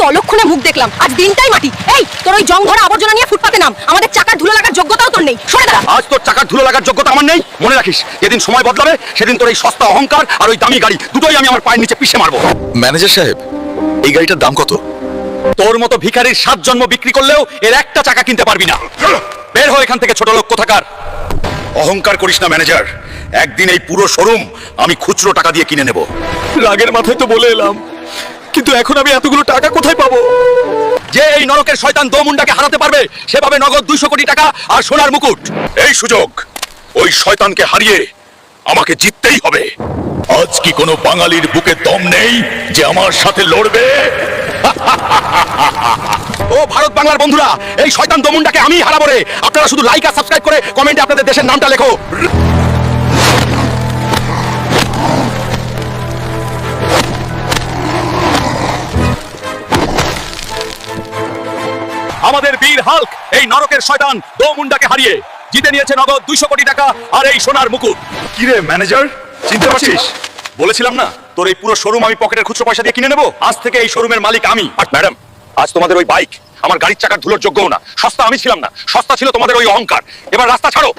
অলক্ষণে মুখ দেখলাম, আজ দিনটাই মাটি। এই তোর ওই জং ধরা আবর্জনা নিয়ে ফুটপাতে নাম, আমাদের চাকার ধুলো লাগার যোগ্যতাও তোর নেই, সরে দাঁড়া। আজ তোর চাকার ধুলো লাগার যোগ্যতা আমার নেই, মনে রাখিস যেদিন সময় বদলাবে সেদিন তোর এই সস্তা অহংকার আর ওই দামি গাড়ি দুটোই আমি আমার পায়ের নিচে পিষে মারবো। ম্যানেজার সাহেব, এই গাড়িটার দাম কত? তোর মতো ভিখারির 7 জন্ম বিক্রি করলেও এর একটা চাকা কিনতে পারবি না। বের হও এখান থেকে, ছোট লোক কোথাকার। অহংকার করিস না ম্যানেজার, একদিন এই পুরো শোরুম আমি খুচরো টাকা দিয়ে কিনে নেব। রাগের মাথায় তো বলে এলাম, কিন্তু এখন আমি এতগুলো টাকা কোথায় পাবো? যে এই নরকের শয়তান দোমুন্ডাকে হারাতে পারবে সেভাবে নগদ 200 কোটি টাকা আর সোনার মুকুট। এই সুযোগ ওই শয়তানকে হারিয়ে আমাকে জিততেই হবে। আজ কি কোনো বাঙালির বুকে দম নেই যে আমার সাথে লড়বে? ও ভারত বাংলার বন্ধুরা, এই শয়তান দোমুন্ডাকে আমি হারাবো রে। আপনারা শুধু লাইক আর সাবস্ক্রাইব করে কমেন্টে আপনাদের দেশের নামটা লেখো। আমাদের বীর হাল্ক এই নরকের শয়তান দোমুন্ডাকে হারিয়ে জিতে নিয়েছে নগদ 200 কোটি টাকা আর এই সোনার মুকুট। কি রে ম্যানেজার, চিনতে পারছিস? বলেছিলাম না তোর এই পুরো শোরুম আমি পকেটের খুচরো পয়সা দিয়ে কিনে নেব। আজ থেকে এই শোরুমের মালিক আমি। আর ম্যাডাম, আজ তোমাদের ওই বাইক আমার গাড়ির চাকার ধুলোর যোগ্যও না। সস্তা আমি ছিলাম না, সস্তা ছিল তোমাদের ওই অহংকার। এবার রাস্তা ছাড়ো।